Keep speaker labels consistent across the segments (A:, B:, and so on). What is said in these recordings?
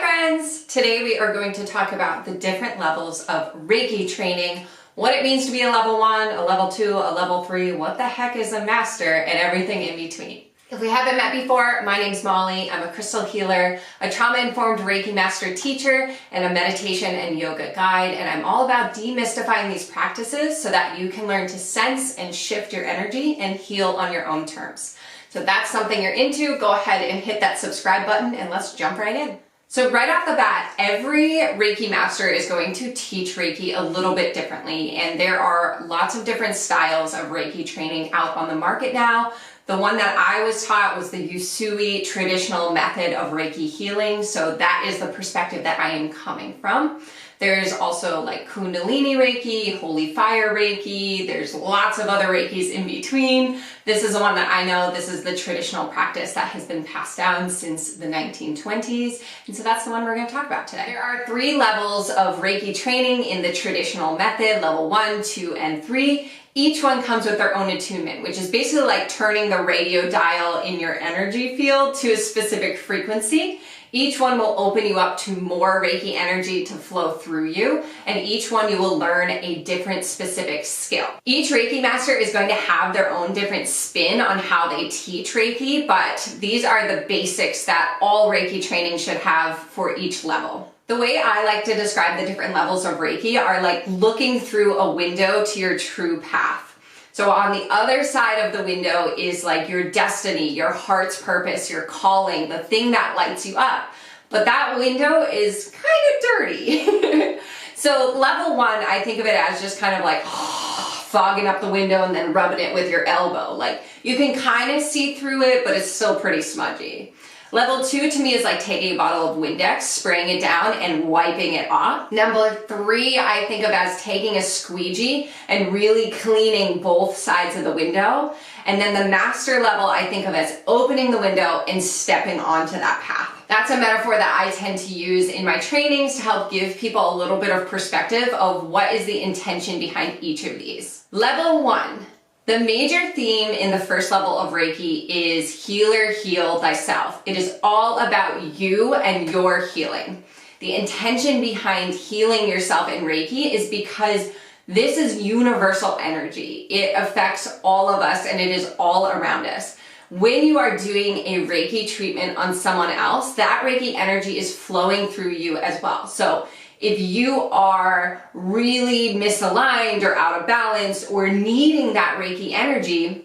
A: friends! Today we are going to talk about the different levels of Reiki training, what it means to be a level 1, a level 2, a level 3, what the heck is a master, and everything in between. If we haven't met before, my name's Molly. I'm a crystal healer, a trauma-informed Reiki master teacher, and a meditation and yoga guide, and I'm all about demystifying these practices so that you can learn to sense and shift your energy and heal on your own terms. So if that's something you're into, go ahead and hit that subscribe button and let's jump right in. So right off the bat, every Reiki master is going to teach Reiki a little bit differently, and there are lots of different styles of Reiki training out on the market now. The one that I was taught was the Usui traditional method of Reiki healing, so that is the perspective that I am coming from. There's also like Kundalini Reiki, Holy Fire Reiki, there's lots of other Reikis in between. This is the one that I know. This is the traditional practice that has been passed down since the 1920s, and so that's the one we're going to talk about today. There are 3 levels of Reiki training in the traditional method, level 1, 2, and 3. Each one comes with their own attunement, which is basically like turning the radio dial in your energy field to a specific frequency. Each one will open you up to more Reiki energy to flow through you, and each one you will learn a different specific skill. Each Reiki master is going to have their own different spin on how they teach Reiki, but these are the basics that all Reiki training should have for each level. The way I like to describe the different levels of Reiki are like looking through a window to your true path. So on the other side of the window is like your destiny, your heart's purpose, your calling, the thing that lights you up. But that window is kind of dirty. So level 1, I think of it as just kind of like fogging up the window and then rubbing it with your elbow. Like you can kind of see through it, but it's still pretty smudgy. Level 2 to me is like taking a bottle of Windex, spraying it down and wiping it off. Number 3, I think of as taking a squeegee and really cleaning both sides of the window. And then the master level I think of as opening the window and stepping onto that path. That's a metaphor that I tend to use in my trainings to help give people a little bit of perspective of what is the intention behind each of these. Level 1. The major theme in the first level of Reiki is healer, heal thyself. It is all about you and your healing. The intention behind healing yourself in Reiki is because this is universal energy. It affects all of us and it is all around us. When you are doing a Reiki treatment on someone else, that Reiki energy is flowing through you as well. So if you are really misaligned or out of balance or needing that Reiki energy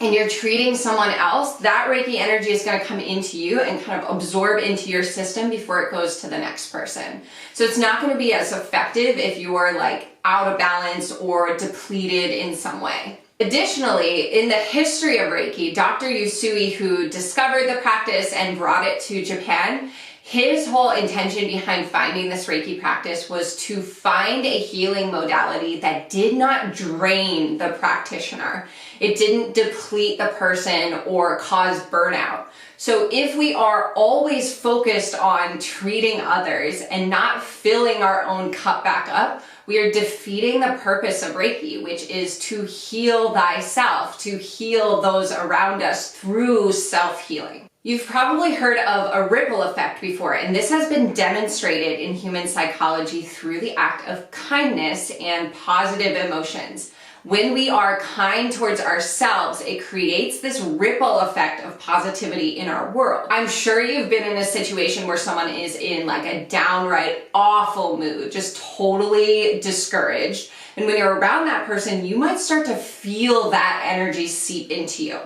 A: and you're treating someone else, that Reiki energy is going to come into you and kind of absorb into your system before it goes to the next person. So it's not going to be as effective if you are like out of balance or depleted in some way. Additionally, in the history of Reiki, Dr. Usui, who discovered the practice and brought it to Japan, his whole intention behind finding this Reiki practice was to find a healing modality that did not drain the practitioner. It didn't deplete the person or cause burnout. So if we are always focused on treating others and not filling our own cup back up, we are defeating the purpose of Reiki, which is to heal thyself, to heal those around us through self-healing. You've probably heard of a ripple effect before, and this has been demonstrated in human psychology through the act of kindness and positive emotions. When we are kind towards ourselves, it creates this ripple effect of positivity in our world. I'm sure you've been in a situation where someone is in like a downright awful mood, just totally discouraged. And when you're around that person, you might start to feel that energy seep into you.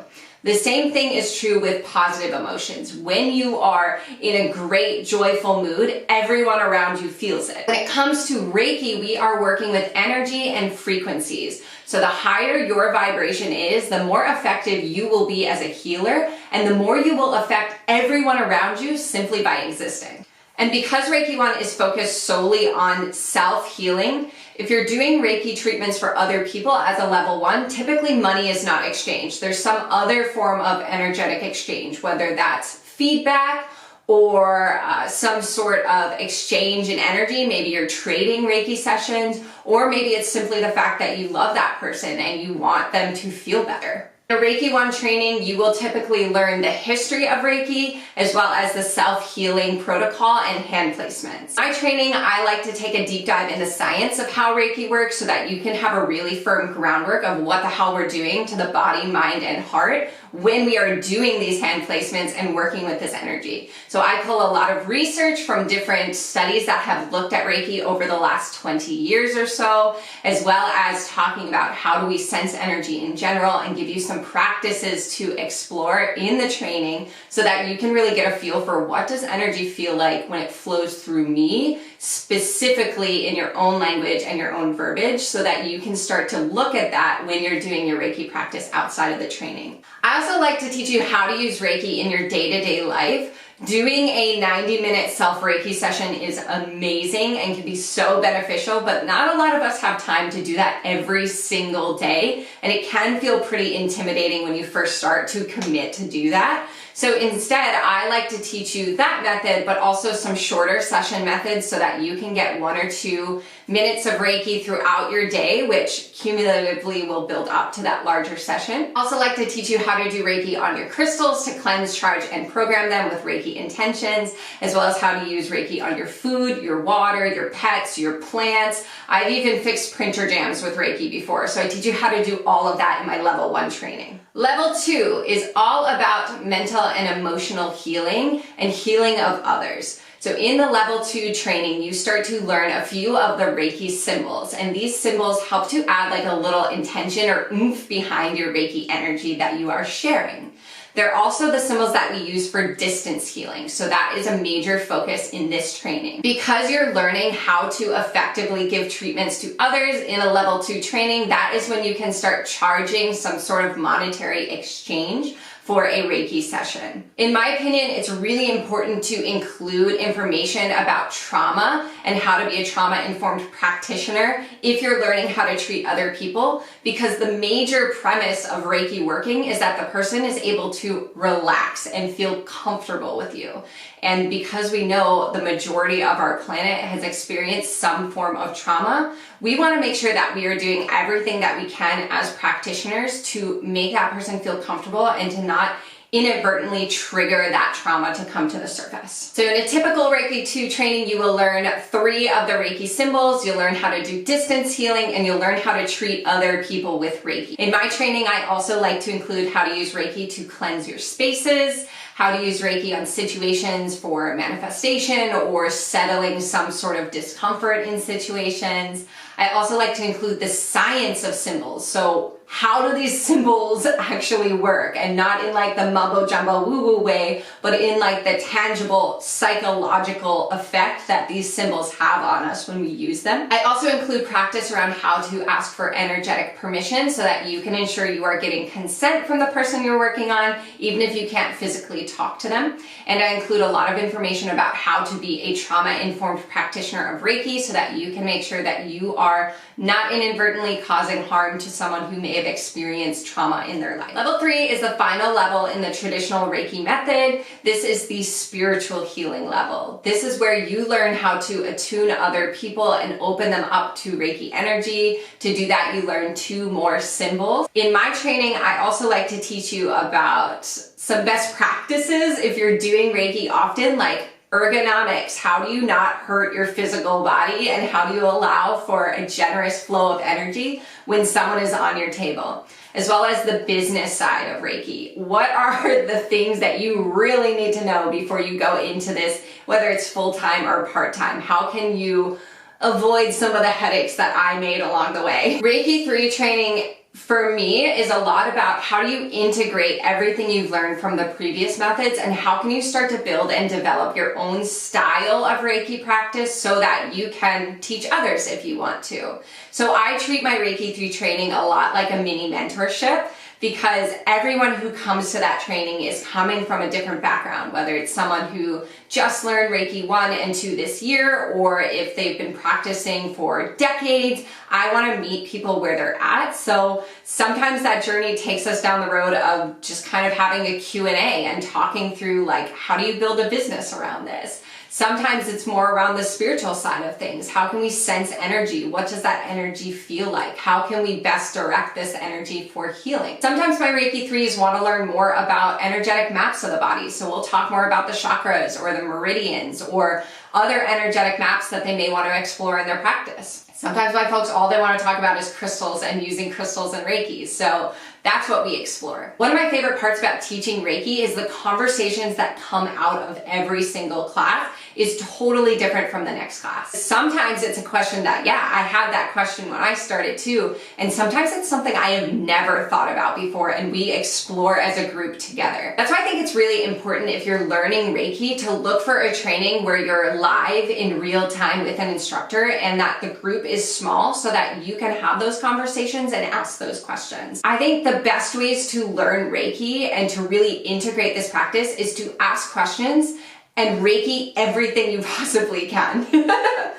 A: The same thing is true with positive emotions. When you are in a great, joyful mood, everyone around you feels it. When it comes to Reiki, we are working with energy and frequencies. So the higher your vibration is, the more effective you will be as a healer, and the more you will affect everyone around you simply by existing. And because Reiki 1 is focused solely on self-healing, if you're doing Reiki treatments for other people as a level 1, typically money is not exchanged. There's some other form of energetic exchange, whether that's feedback or some sort of exchange in energy. Maybe you're trading Reiki sessions, or maybe it's simply the fact that you love that person and you want them to feel better. In a Reiki 1 training, you will typically learn the history of Reiki as well as the self-healing protocol and hand placements. In my training, I like to take a deep dive in the science of how Reiki works so that you can have a really firm groundwork of what the hell we're doing to the body, mind, and heart when we are doing these hand placements and working with this energy. So I pull a lot of research from different studies that have looked at Reiki over the last 20 years or so, as well as talking about how do we sense energy in general and give you some practices to explore in the training so that you can really get a feel for what does energy feel like when it flows through me, specifically in your own language and your own verbiage, so that you can start to look at that when you're doing your Reiki practice outside of the training. I also like to teach you how to use Reiki in your day-to-day life. Doing a 90-minute self-Reiki session is amazing and can be so beneficial, but not a lot of us have time to do that every single day, and it can feel pretty intimidating when you first start to commit to do that. So instead, I like to teach you that method, but also some shorter session methods so that you can get 1 or 2 minutes of Reiki throughout your day, which cumulatively will build up to that larger session. Also like to teach you how to do Reiki on your crystals to cleanse, charge, and program them with Reiki intentions, as well as how to use Reiki on your food, your water, your pets, your plants. I've even fixed printer jams with Reiki before, so I teach you how to do all of that in my level 1 training. Level 2 is all about mental and emotional healing and healing of others. So in the level 2 training, you start to learn a few of the Reiki symbols, and these symbols help to add like a little intention or oomph behind your Reiki energy that you are sharing. They're also the symbols that we use for distance healing, so that is a major focus in this training. Because you're learning how to effectively give treatments to others in a level 2 training, that is when you can start charging some sort of monetary exchange for a Reiki session. In my opinion, it's really important to include information about trauma and how to be a trauma-informed practitioner if you're learning how to treat other people, because the major premise of Reiki working is that the person is able to relax and feel comfortable with you. And because we know the majority of our planet has experienced some form of trauma, we want to make sure that we are doing everything that we can as practitioners to make that person feel comfortable and to not inadvertently trigger that trauma to come to the surface. So in a typical Reiki 2 training, you will learn 3 of the Reiki symbols, you'll learn how to do distance healing, and you'll learn how to treat other people with Reiki. In my training, I also like to include how to use Reiki to cleanse your spaces, how to use Reiki on situations for manifestation or settling some sort of discomfort in situations. I also like to include the science of symbols. So how do these symbols actually work? And not in like the mumbo jumbo woo woo way, but in like the tangible psychological effect that these symbols have on us when we use them. I also include practice around how to ask for energetic permission so that you can ensure you are getting consent from the person you're working on, even if you can't physically talk to them. And I include a lot of information about how to be a trauma-informed practitioner of Reiki so that you can make sure that you are not inadvertently causing harm to someone who may have experienced trauma in their life. Level 3 is the final level in the traditional Reiki method. This is the spiritual healing level. This is where you learn how to attune other people and open them up to Reiki energy. To do that, you learn 2 more symbols. In my training, I also like to teach you about some best practices if you're doing Reiki often, like ergonomics. How do you not hurt your physical body, and how do you allow for a generous flow of energy when someone is on your table? As well as the business side of Reiki. What are the things that you really need to know before you go into this, whether it's full-time or part-time? How can you avoid some of the headaches that I made along the way? Reiki 3 training for me is a lot about how do you integrate everything you've learned from the previous methods, and how can you start to build and develop your own style of Reiki practice so that you can teach others if you want to. So I treat my Reiki 3 training a lot like a mini mentorship, because everyone who comes to that training is coming from a different background, whether it's someone who just learned Reiki 1 and 2 this year, or if they've been practicing for decades. I want to meet people where they're at. So sometimes that journey takes us down the road of just kind of having a Q&A and talking through like, how do you build a business around this? Sometimes it's more around the spiritual side of things. How can we sense energy? What does that energy feel like? How can we best direct this energy for healing? Sometimes my Reiki 3s want to learn more about energetic maps of the body. So we'll talk more about the chakras or the meridians or other energetic maps that they may want to explore in their practice. Sometimes my folks, all they want to talk about is crystals and using crystals and Reiki. So that's what we explore. One of my favorite parts about teaching Reiki is the conversations that come out of every single class is totally different from the next class. Sometimes it's a question that, yeah, I had that question when I started too. And sometimes it's something I have never thought about before and we explore as a group together. That's why I think it's really important if you're learning Reiki to look for a training where you're live in real time with an instructor and that the group is small so that you can have those conversations and ask those questions. I think the best ways to learn Reiki and to really integrate this practice is to ask questions and Reiki everything you possibly can.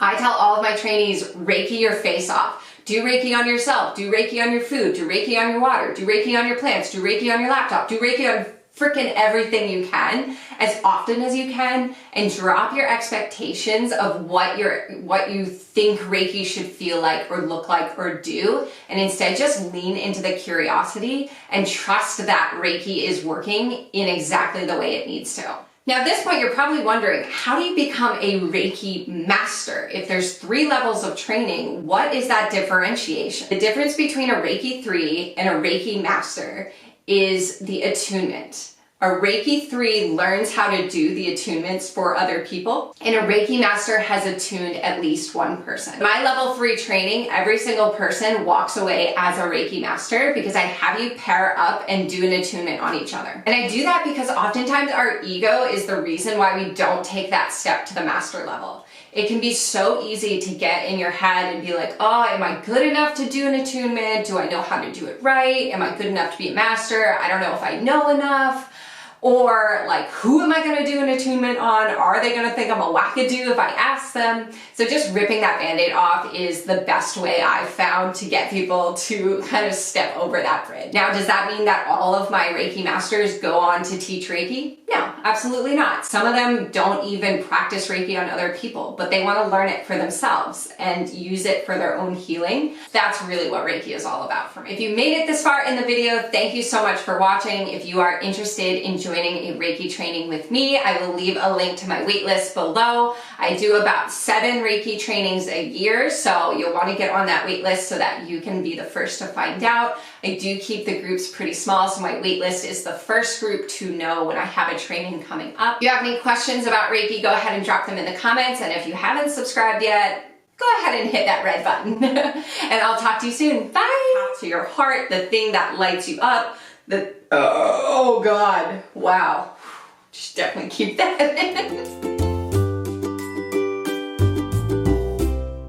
A: I tell all of my trainees, Reiki your face off. Do Reiki on yourself, do Reiki on your food, do Reiki on your water, do Reiki on your plants, do Reiki on your laptop, do Reiki on freaking everything you can, as often as you can, and drop your expectations of what you think Reiki should feel like or look like or do, and instead just lean into the curiosity and trust that Reiki is working in exactly the way it needs to. Now at this point, you're probably wondering, how do you become a Reiki master? If there's 3 levels of training, what is that differentiation? The difference between a Reiki 3 and a Reiki master is the attunement. A Reiki 3 learns how to do the attunements for other people, and a Reiki master has attuned at least one person. My level 3 training, every single person walks away as a Reiki master because I have you pair up and do an attunement on each other. And I do that because oftentimes our ego is the reason why we don't take that step to the master level. It can be so easy to get in your head and be like, oh, am I good enough to do an attunement? Do I know how to do it right? Am I good enough to be a master? I don't know if I know enough. Or like, who am I going to do an attunement on? Are they going to think I'm a wackadoo if I ask them? So just ripping that Band-Aid off is the best way I've found to get people to kind of step over that bridge. Now, does that mean that all of my Reiki masters go on to teach Reiki? No, absolutely not. Some of them don't even practice Reiki on other people, but they want to learn it for themselves and use it for their own healing. That's really what Reiki is all about for me. If you made it this far in the video, thank you so much for watching. If you are interested in joining a Reiki training with me, I will leave a link to my waitlist below. I do about 7 Reiki trainings a year, so you'll want to get on that waitlist so that you can be the first to find out. I do keep the groups pretty small, so my waitlist is the first group to know when I have a training coming up. If you have any questions about Reiki, go ahead and drop them in the comments, and if you haven't subscribed yet, go ahead and hit that red button. And I'll talk to you soon. Bye! To your heart, the thing that lights you up, oh God, wow. Just definitely keep that in.